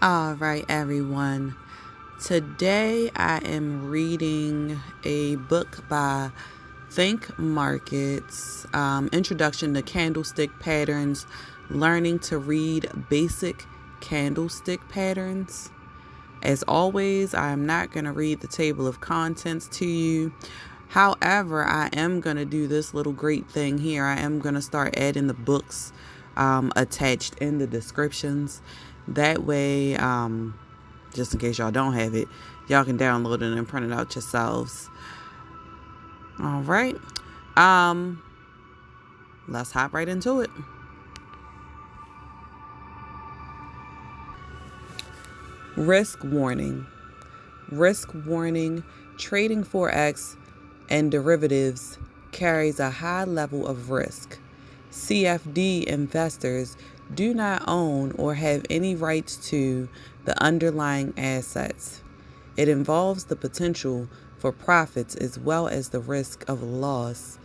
All right, everyone. Today I am reading a book by Think Markets, Introduction to Candlestick Patterns, Learning to Read Basic Candlestick Patterns. As always, I am not going to read the table of contents to you. However, I am going to do this little great thing here. I am going to start adding the books attached in the descriptions. That way, just in case y'all don't have it, y'all can download it and print it out yourselves. All right. Let's hop right into it. Risk warning. Risk warning. Trading Forex and derivatives carries a high level of risk. CFD investors do not own or have any rights to the underlying assets. It involves the potential for profits as well as the risk of loss,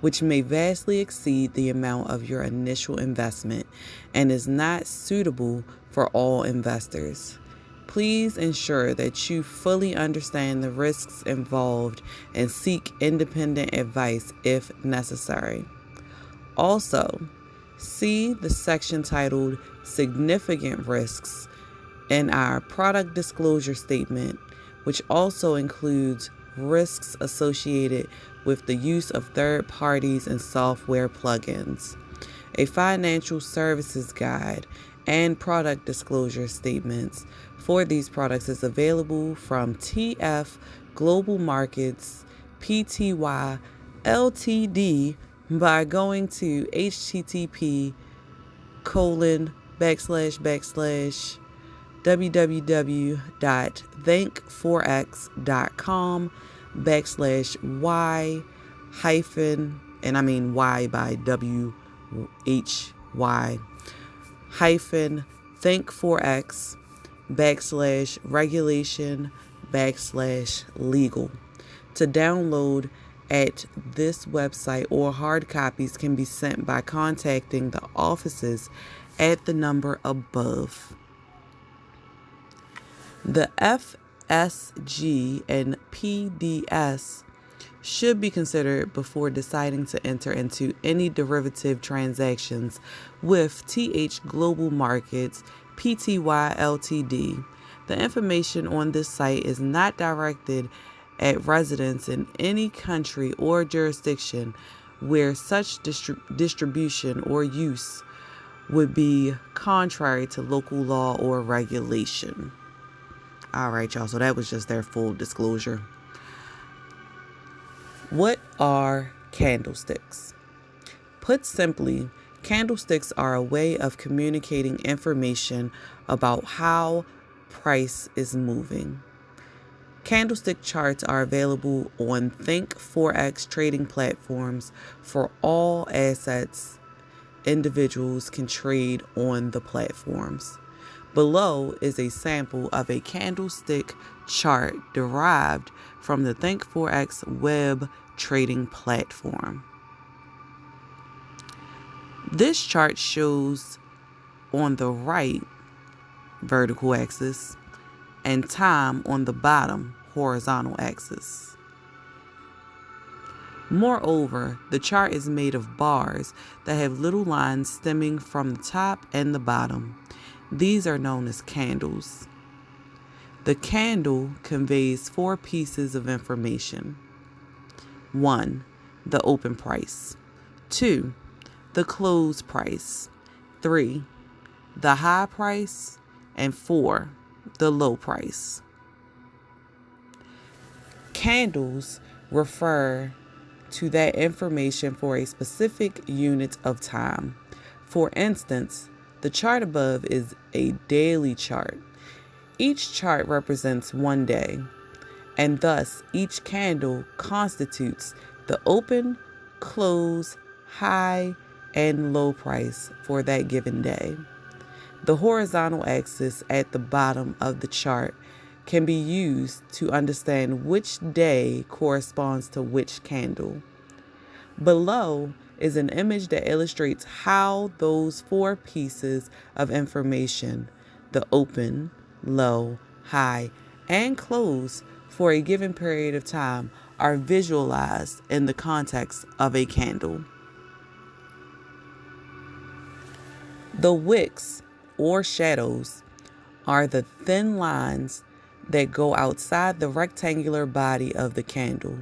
which may vastly exceed the amount of your initial investment and is not suitable for all investors. Please ensure that you fully understand the risks involved and seek independent advice if necessary. Also, see the section titled Significant Risks in our product disclosure statement, which also includes risks associated with the use of third parties and software plugins. A financial services guide and product disclosure statements for these products is available from TF Global Markets Pty Ltd by going to http://www.thinkforex.com/y hyphen, and I mean Y by WHY hyphen thinkforex/regulation/legal to download at this website, or hard copies can be sent by contacting the offices at the number above. The FSG and PDS should be considered before deciding to enter into any derivative transactions with TH Global Markets Pty Ltd. The information on this site is not directed at residents in any country or jurisdiction where such distribution or use would be contrary to local law or regulation. All right, y'all. So that was just their full disclosure. What are candlesticks? Put simply, candlesticks are a way of communicating information about how price is moving. Candlestick charts are available on Think Forex trading platforms for all assets individuals can trade on the platforms. Below is a sample of a candlestick chart derived from the Think Forex web trading platform. This chart shows on the right vertical axis and time on the bottom horizontal axis. Moreover, the chart is made of bars that have little lines stemming from the top and the bottom. These are known as candles. The candle conveys four pieces of information. 1. The open price. 2. The close price. 3. The high price. And 4. The low price. Candles refer to that information for a specific unit of time. For instance, the chart above is a daily chart. Each chart represents one day, and thus each candle constitutes the open, close, high, and low price for that given day. The horizontal axis at the bottom of the chart can be used to understand which day corresponds to which candle. Below is an image that illustrates how those four pieces of information, the open, low, high, and close for a given period of time are visualized in the context of a candle. The wicks, or shadows, are the thin lines that go outside the rectangular body of the candle.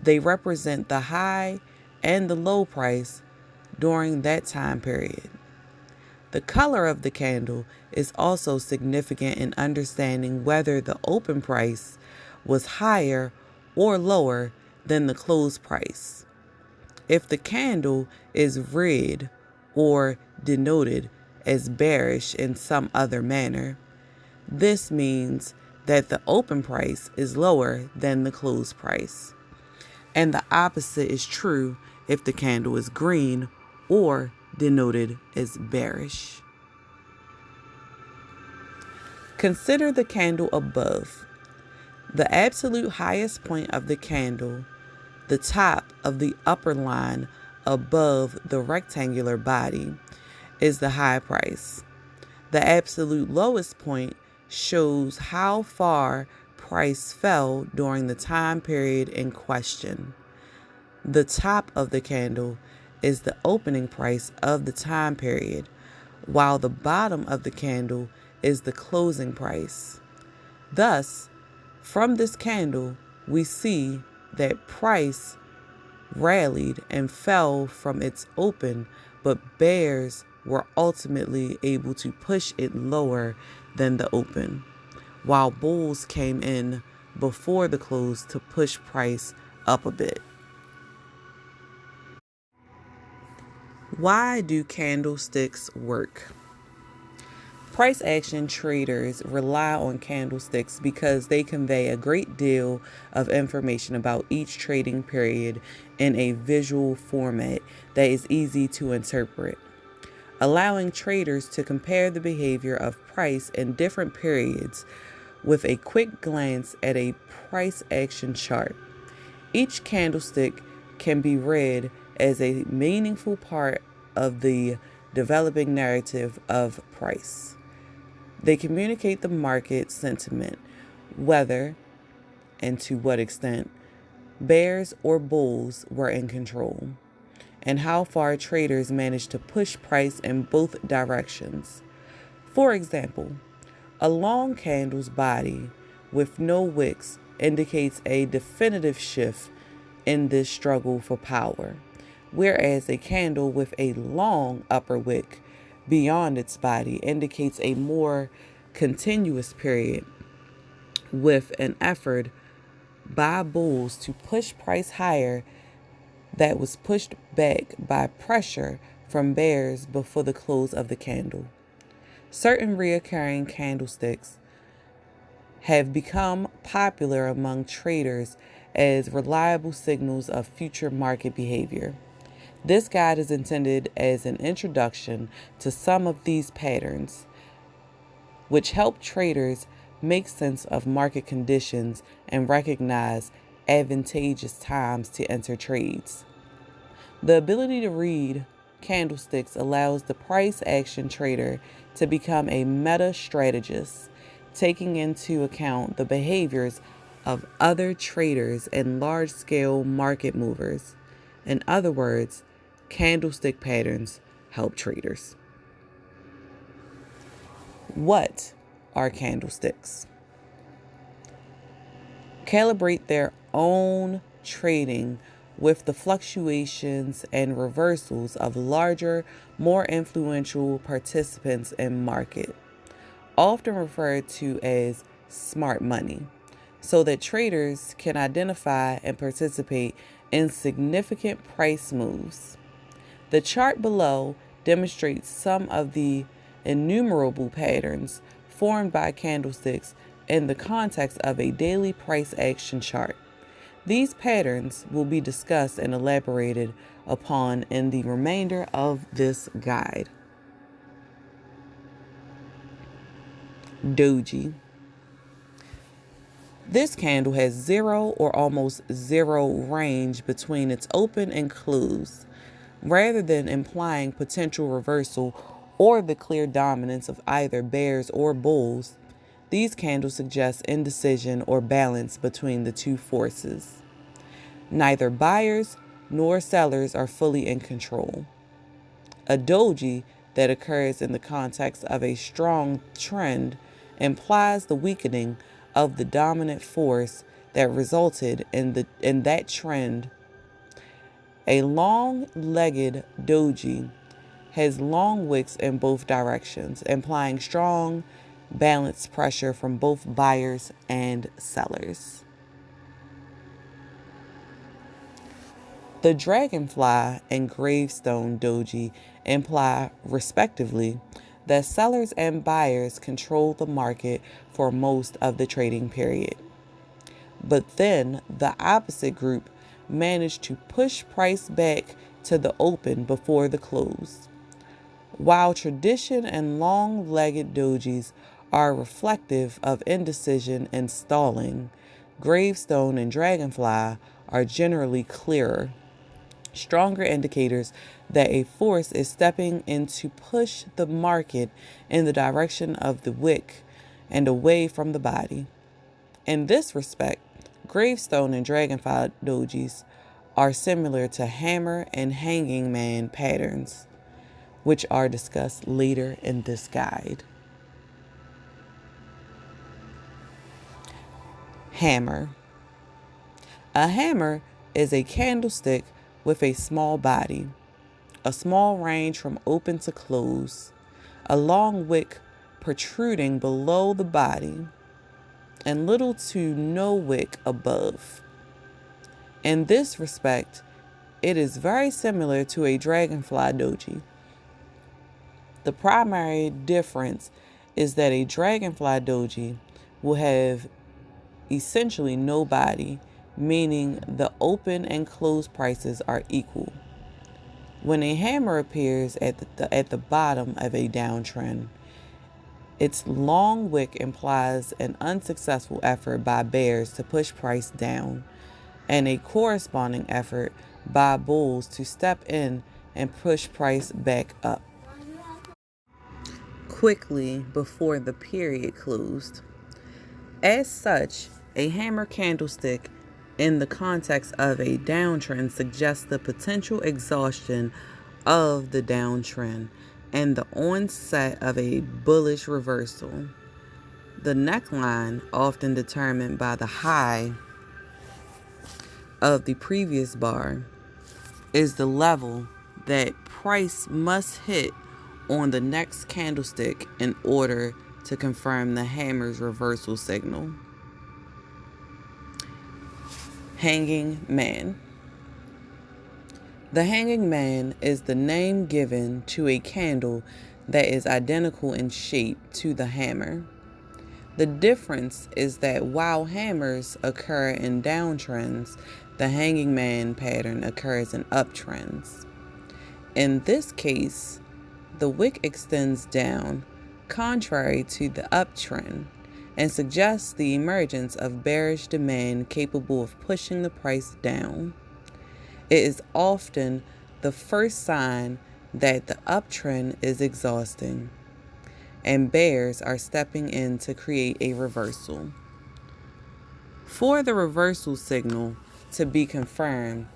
They represent the high and the low price during that time period. The color of the candle is also significant in understanding whether the open price was higher or lower than the close price. If the candle is red or denoted as bearish in some other manner, this means that the open price is lower than the close price. And the opposite is true if the candle is green or denoted as bearish. Consider the candle above. The absolute highest point of the candle, the top of the upper line above the rectangular body, is the high price. The absolute lowest point shows how far price fell during the time period in question. The top of the candle is the opening price of the time period, while the bottom of the candle is the closing price. Thus, from this candle, we see that price rallied and fell from its open, but bears were ultimately able to push it lower than the open, while bulls came in before the close to push price up a bit. Why do candlesticks work? Price action traders rely on candlesticks because they convey a great deal of information about each trading period in a visual format that is easy to interpret, allowing traders to compare the behavior of price in different periods with a quick glance at a price action chart. Each candlestick can be read as a meaningful part of the developing narrative of price. They communicate the market sentiment, whether and to what extent bears or bulls were in control, and how far traders managed to push price in both directions. For example, a long candle's body with no wicks indicates a definitive shift in this struggle for power, whereas a candle with a long upper wick beyond its body indicates a more continuous period with an effort by bulls to push price higher that was pushed back by pressure from bears before the close of the candle. Certain recurring candlesticks have become popular among traders as reliable signals of future market behavior. This guide is intended as an introduction to some of these patterns, which help traders make sense of market conditions and recognize advantageous times to enter trades. The ability to read candlesticks allows the price action trader to become a meta strategist, taking into account the behaviors of other traders and large-scale market movers. In other words, candlestick patterns help traders. What are candlesticks? Calibrate their own trading with the fluctuations and reversals of larger, more influential participants in market, often referred to as smart money, so that traders can identify and participate in significant price moves. The chart below demonstrates some of the innumerable patterns formed by candlesticks in the context of a daily price action chart. These patterns will be discussed and elaborated upon in the remainder of this guide. Doji. This candle has zero or almost zero range between its open and close, rather than implying potential reversal or the clear dominance of either bears or bulls. These candles suggest indecision or balance between the two forces. Neither buyers nor sellers are fully in control. A doji that occurs in the context of a strong trend implies the weakening of the dominant force that resulted in that trend. A long-legged doji has long wicks in both directions, implying strong balanced pressure from both buyers and sellers. The dragonfly and gravestone doji imply, respectively, that sellers and buyers control the market for most of the trading period. But then the opposite group managed to push price back to the open before the close. While tradition and long-legged dojis are reflective of indecision and stalling, gravestone and dragonfly are generally clearer, stronger indicators that a force is stepping in to push the market in the direction of the wick and away from the body. In this respect, gravestone and dragonfly dojis are similar to hammer and hanging man patterns, which are discussed later in this guide. Hammer. A hammer is a candlestick with a small body, a small range from open to close, a long wick protruding below the body, and little to no wick above. In this respect, it is very similar to a dragonfly doji. The primary difference is that a dragonfly doji will have essentially no body, meaning the open and closed prices are equal. When a hammer appears at the bottom of a downtrend, its long wick implies an unsuccessful effort by bears to push price down, and a corresponding effort by bulls to step in and push price back up quickly before the period closed. As such, a hammer candlestick in the context of a downtrend suggests the potential exhaustion of the downtrend and the onset of a bullish reversal. The neckline, often determined by the high of the previous bar, is the level that price must hit on the next candlestick in order to confirm the hammer's reversal signal. Hanging man. The hanging man is the name given to a candle that is identical in shape to the hammer. The difference is that while hammers occur in downtrends, the hanging man pattern occurs in uptrends. In this case, the wick extends down, contrary to the uptrend, and suggests the emergence of bearish demand capable of pushing the price down. It is often the first sign that the uptrend is exhausting, and bears are stepping in to create a reversal. For the reversal signal to be confirmed,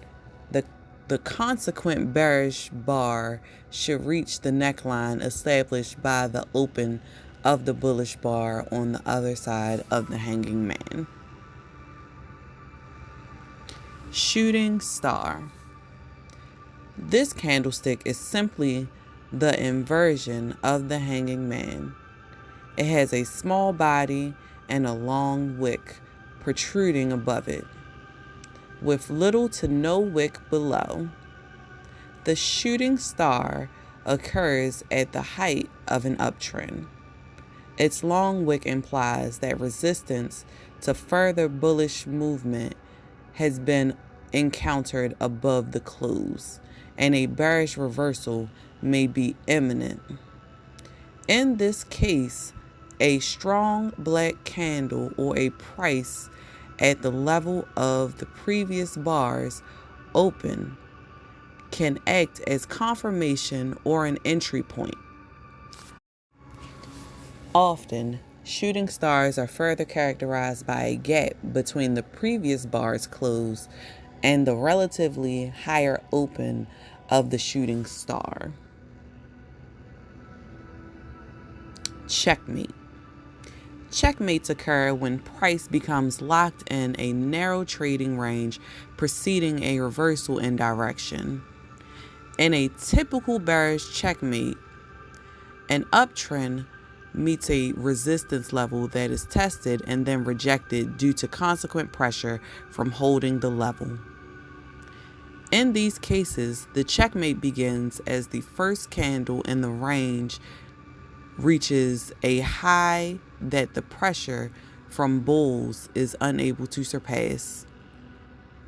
the consequent bearish bar should reach the neckline established by the open of the bullish bar on the other side of the hanging man. Shooting star. This candlestick is simply the inversion of the hanging man. It has a small body and a long wick protruding above it, with little to no wick below. The shooting star occurs at the height of an uptrend. Its long wick implies that resistance to further bullish movement has been encountered above the close, and a bearish reversal may be imminent. In this case, a strong black candle or a price at the level of the previous bar's open can act as confirmation or an entry point. Often, Shooting stars are further characterized by a gap between the previous bar's close and the relatively higher open of the shooting star. Checkmate. Checkmates occur when price becomes locked in a narrow trading range preceding a reversal in direction. In a typical bearish checkmate, an uptrend meets a resistance level that is tested and then rejected due to consequent pressure from holding the level. In these cases, the checkmate begins as the first candle in the range reaches a high that the pressure from bulls is unable to surpass.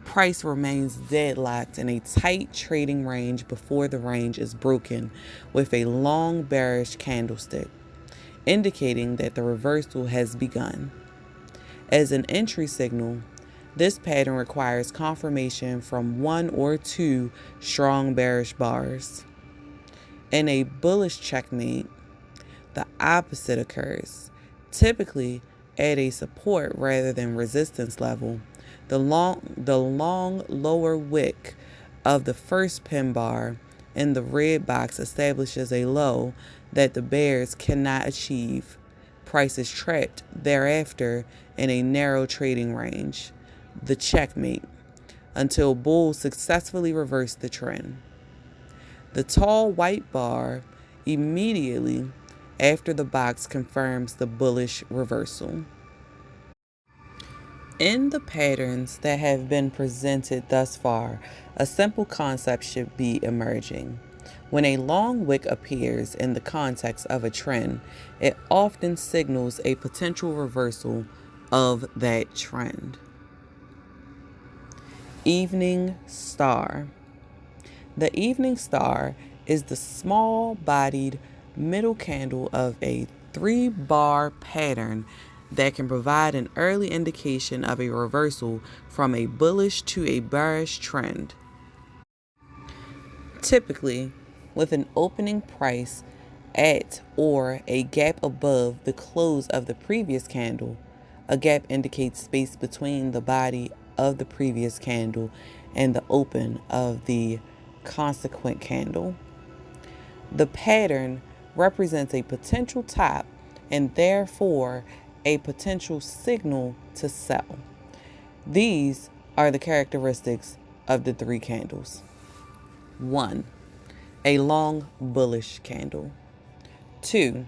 Price remains deadlocked in a tight trading range before the range is broken with a long bearish candlestick, indicating that the reversal has begun. As an entry signal, this pattern requires confirmation from one or two strong bearish bars. In a bullish checkmate, the opposite occurs, typically at a support rather than resistance level. The long lower wick of the first pin bar in the red box establishes a low that the bears cannot achieve. Price is trapped thereafter in a narrow trading range, the checkmate, until bulls successfully reverse the trend. The tall white bar immediately after the box confirms the bullish reversal. In the patterns that have been presented thus far, a simple concept should be emerging. When a long wick appears in the context of a trend, it often signals a potential reversal of that trend. Evening star. The evening star is the small-bodied middle candle of a 3-bar pattern that can provide an early indication of a reversal from a bullish to a bearish trend. Typically, with an opening price at or a gap above the close of the previous candle, a gap indicates space between the body of the previous candle and the open of the consequent candle. The pattern represents a potential top and therefore a potential signal to sell. These are the characteristics of the 3 candles. 1. A long bullish candle. 2.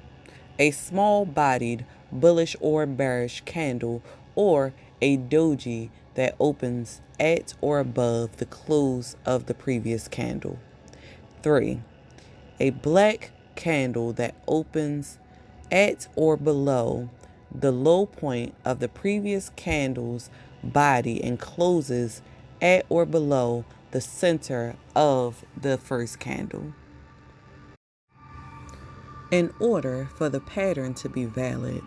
A small-bodied bullish or bearish candle or a doji that opens at or above the close of the previous candle. 3. A black candle that opens at or below the low point of the previous candle's body and closes at or below the center of the first candle. In order for the pattern to be valid,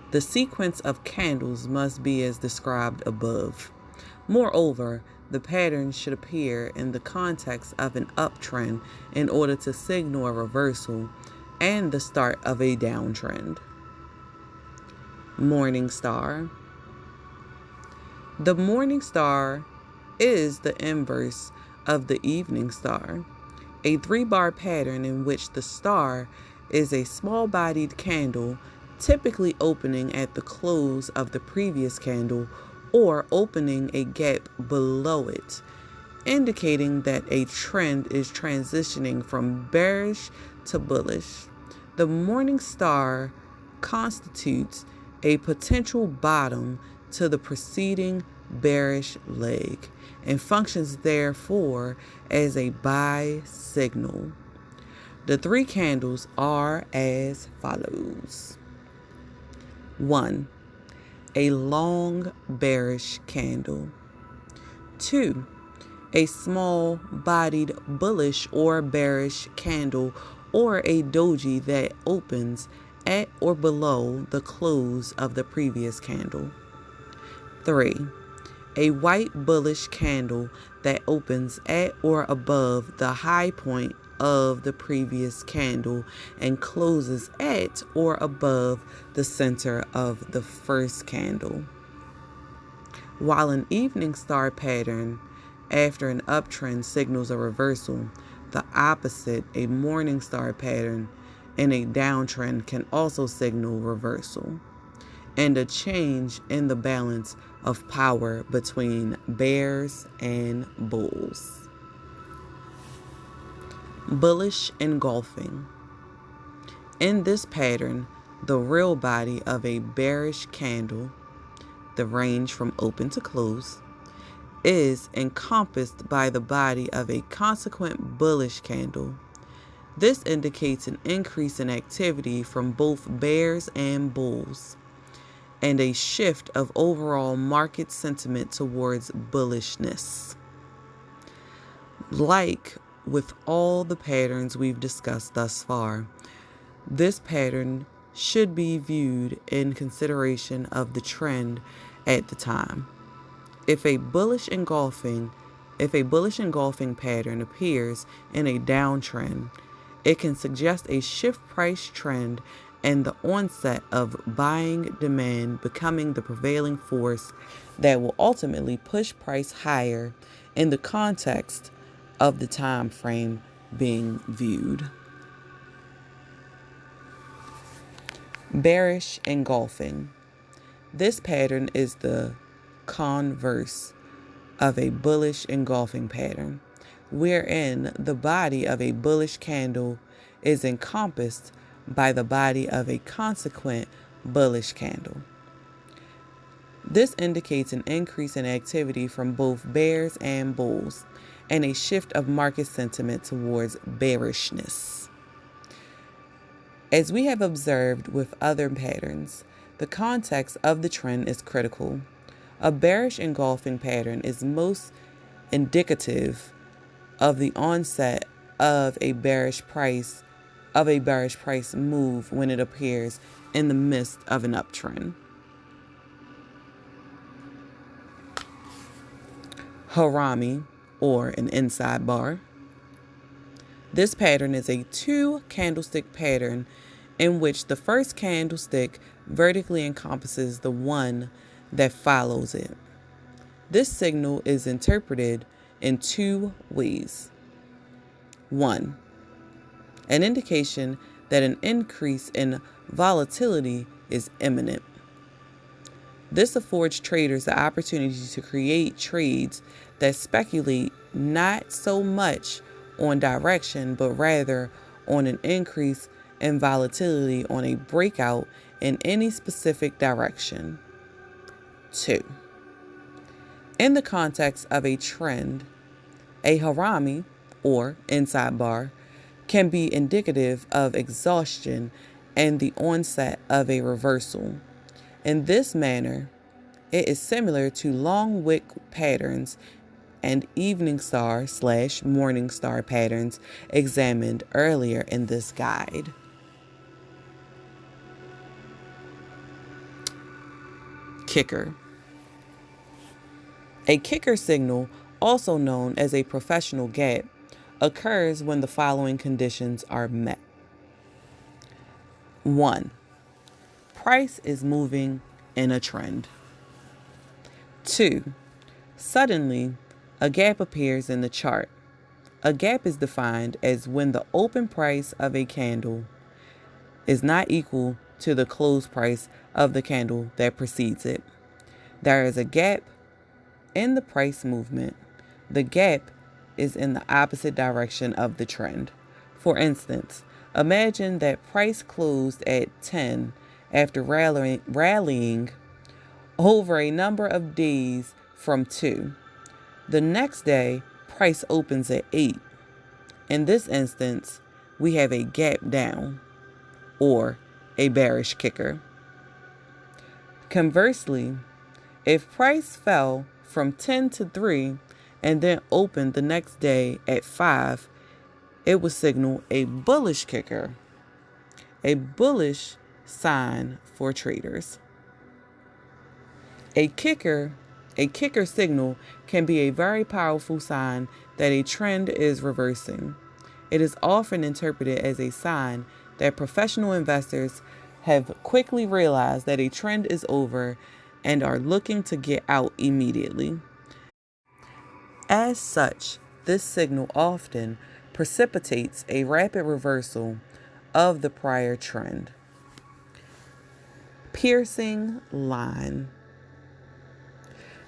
the sequence of candles must be as described above. Moreover, the pattern should appear in the context of an uptrend in order to signal a reversal and the start of a downtrend. Morningstar. The Morningstar is the inverse of the evening star, a 3-bar pattern in which the star is a small-bodied candle, typically opening at the close of the previous candle or opening a gap below it, indicating that a trend is transitioning from bearish to bullish. The Morningstar constitutes a potential bottom to the preceding bearish leg and functions therefore as a buy signal. The 3 candles are as follows. 1. A long bearish candle. 2. A small-bodied bullish or bearish candle or a doji that opens at or below the close of the previous candle. 3. A white bullish candle that opens at or above the high point of the previous candle and closes at or above the center of the first candle. While an evening star pattern after an uptrend signals a reversal, the opposite, a morning star pattern in a downtrend, can also signal reversal and a change in the balance of power between bears and bulls. Bullish engulfing. In this pattern, the real body of a bearish candle, the range from open to close, is encompassed by the body of a consequent bullish candle. This indicates an increase in activity from both bears and bulls, and a shift of overall market sentiment towards bullishness. Like with all the patterns we've discussed thus far, this pattern should be viewed in consideration of the trend at the time. If a bullish engulfing pattern appears in a downtrend, it can suggest a shift price trend and the onset of buying demand becoming the prevailing force that will ultimately push price higher in the context of the time frame being viewed. Bearish engulfing. This pattern is the converse of a bullish engulfing pattern, wherein the body of a bullish candle is encompassed by the body of a consequent bullish candle. This indicates an increase in activity from both bears and bulls and a shift of market sentiment towards bearishness. As we have observed with other patterns, the context of the trend is critical. A bearish engulfing pattern is most indicative of the onset of a bearish price move when it appears in the midst of an uptrend. Harami, or an inside bar. This pattern is a 2-candlestick pattern in which the first candlestick vertically encompasses the one that follows it. This signal is interpreted in 2 ways. 1. An indication that an increase in volatility is imminent. This affords traders the opportunity to create trades that speculate not so much on direction, but rather on an increase in volatility on a breakout in any specific direction. 2. In the context of a trend, a harami, or inside bar, can be indicative of exhaustion and the onset of a reversal. In this manner, it is similar to long wick patterns and evening star / morning star patterns examined earlier in this guide. Kicker. A kicker signal, also known as a professional gap, occurs when the following conditions are met. 1. Price is moving in a trend. 2. Suddenly, a gap appears in the chart. A gap is defined as when the open price of a candle is not equal to the close price of the candle that precedes it. There is a gap in the price movement. The gap is in the opposite direction of the trend. For instance, imagine that price closed at 10 after rallying over a number of days from 2. The next day, price opens at 8. In this instance, we have a gap down, or a bearish kicker. Conversely, if price fell from 10 to 3 and then opened the next day at 5, it would signal a bullish kicker, a bullish sign for traders. A kicker signal can be a very powerful sign that a trend is reversing. It is often interpreted as a sign that professional investors have quickly realized that a trend is over and are looking to get out immediately. As such, this signal often precipitates a rapid reversal of the prior trend. Piercing line.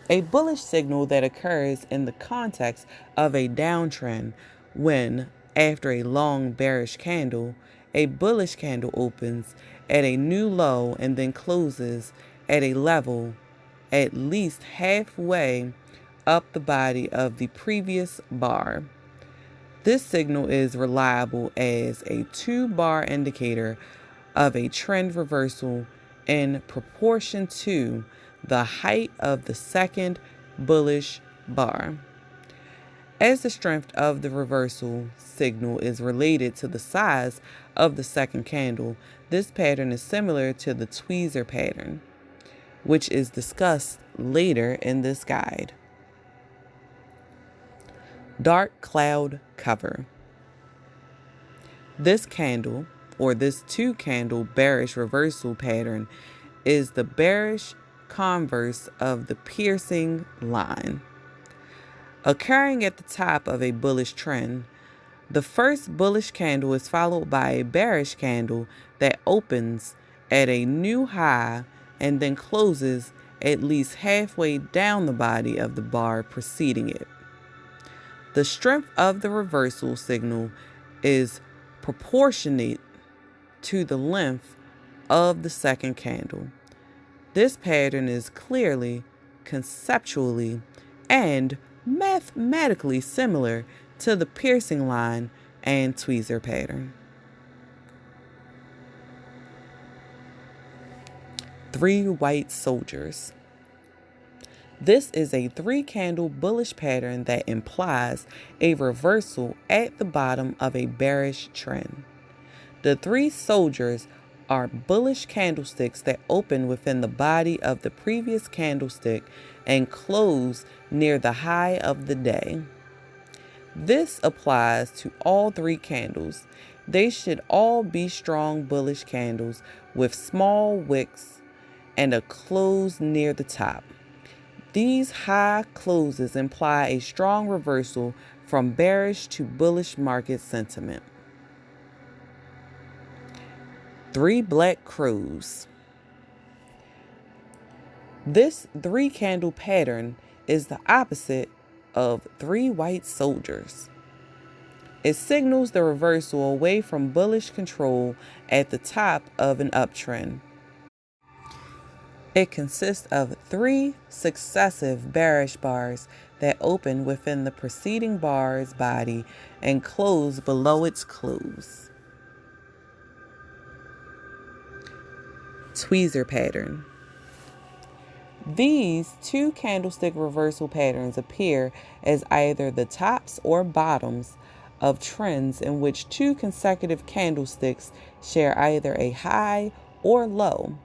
A bullish signal that occurs in the context of a downtrend when, after a long bearish candle, a bullish candle opens at a new low and then closes at a level at least halfway up the body of the previous bar. This signal is reliable as a 2-bar indicator of a trend reversal in proportion to the height of the second bullish bar. As the strength of the reversal signal is related to the size of the second candle, this pattern is similar to the Tweezer pattern, which is discussed later in this guide. Dark cloud cover. This candle, or this 2-candle bearish reversal pattern, is the bearish converse of the piercing line. Occurring at the top of a bullish trend, the first bullish candle is followed by a bearish candle that opens at a new high and then closes at least halfway down the body of the bar preceding it. The strength of the reversal signal is proportionate to the length of the second candle. This pattern is clearly, conceptually, and mathematically similar to the piercing line and tweezer pattern. 3 white soldiers. This is a 3-candle bullish pattern that implies a reversal at the bottom of a bearish trend. The 3 soldiers are bullish candlesticks that open within the body of the previous candlestick and close near the high of the day. This applies to all 3 candles. They should all be strong bullish candles with small wicks and a close near the top. These high closes imply a strong reversal from bearish to bullish market sentiment. 3 black crows. This 3-candle pattern is the opposite of 3 white soldiers. It signals the reversal away from bullish control at the top of an uptrend. It consists of 3 successive bearish bars that open within the preceding bar's body and close below its close. Tweezer pattern. These 2 candlestick reversal patterns appear as either the tops or bottoms of trends in which 2 consecutive candlesticks share either a high or low,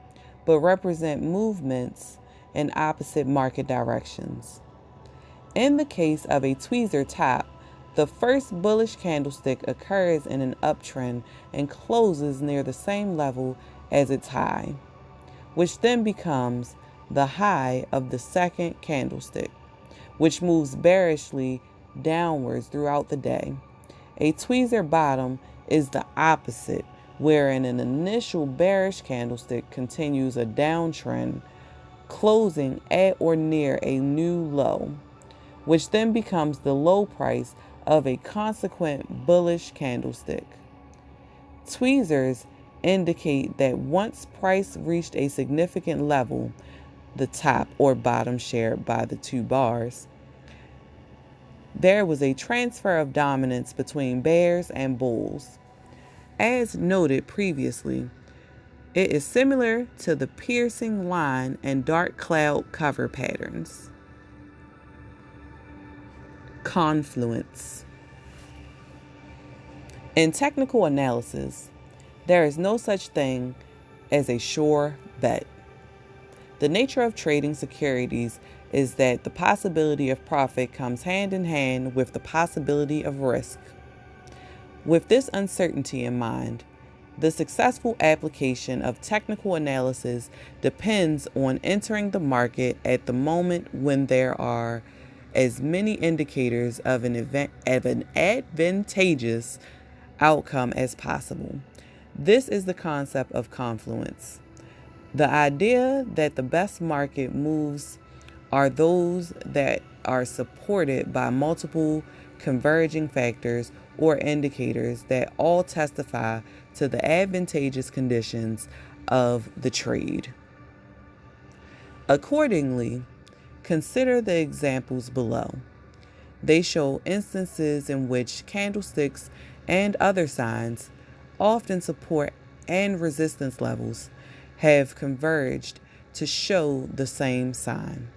but represent movements in opposite market directions. In the case of a tweezer top, the first bullish candlestick occurs in an uptrend and closes near the same level as its high, which then becomes the high of the second candlestick, which moves bearishly downwards throughout the day. A tweezer bottom is the opposite, wherein an initial bearish candlestick continues a downtrend, closing at or near a new low, which then becomes the low price of a consequent bullish candlestick. Tweezers indicate that once price reached a significant level, the top or bottom shared by the 2 bars, there was a transfer of dominance between bears and bulls. As noted previously, it is similar to the piercing line and dark cloud cover patterns. Confluence. In technical analysis, there is no such thing as a sure bet. The nature of trading securities is that the possibility of profit comes hand in hand with the possibility of risk. With this uncertainty in mind, the successful application of technical analysis depends on entering the market at the moment when there are as many indicators of an advantageous outcome as possible. This is the concept of confluence. The idea that the best market moves are those that are supported by multiple converging factors or indicators that all testify to the advantageous conditions of the trade. Accordingly, consider the examples below. They show instances in which candlesticks and other signs, often support and resistance levels, have converged to show the same sign.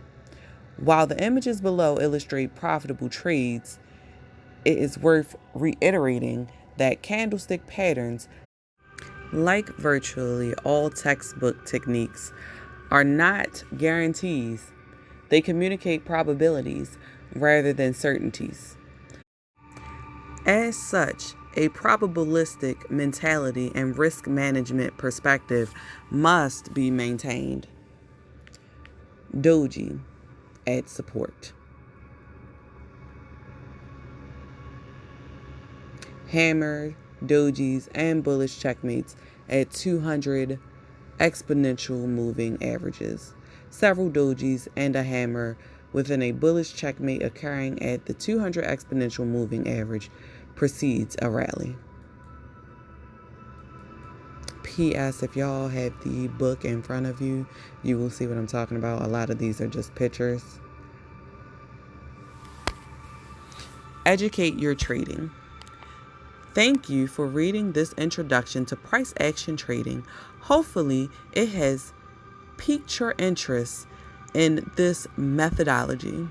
While the images below illustrate profitable trades, it is worth reiterating that candlestick patterns, like virtually all textbook techniques, are not guarantees. They communicate probabilities rather than certainties. As such, a probabilistic mentality and risk management perspective must be maintained. Doji at support. Hammer, dojis, and bullish checkmates at 200 exponential moving averages. Several dojis and a hammer within a bullish checkmate occurring at the 200 exponential moving average precedes a rally. P.S. If y'all have the book in front of you, you will see what I'm talking about. A lot of these are just pictures. Educate your trading. Thank you for reading this introduction to price action trading. Hopefully, it has piqued your interest in this methodology.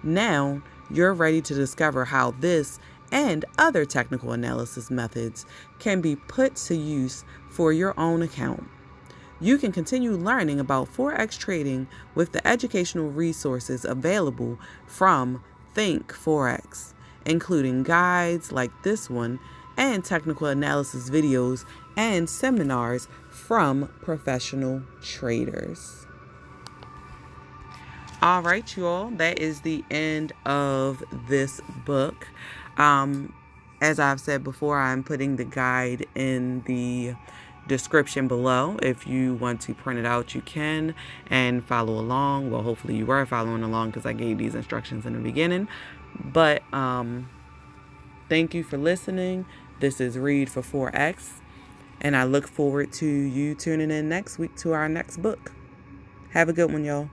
Now, you're ready to discover how this and other technical analysis methods can be put to use for your own account. You can continue learning about Forex trading with the educational resources available from Think Forex, including guides like this one and technical analysis videos and seminars from professional traders. All right, you all, that is the end of this book. As I've said before, I'm putting the guide in the description below. If you want to print it out, you can and follow along. Well, hopefully you were following along because I gave these instructions in the beginning. But thank you for listening. This is Read for Forex, and I look forward to you tuning in next week to our next book. Have a good one, y'all.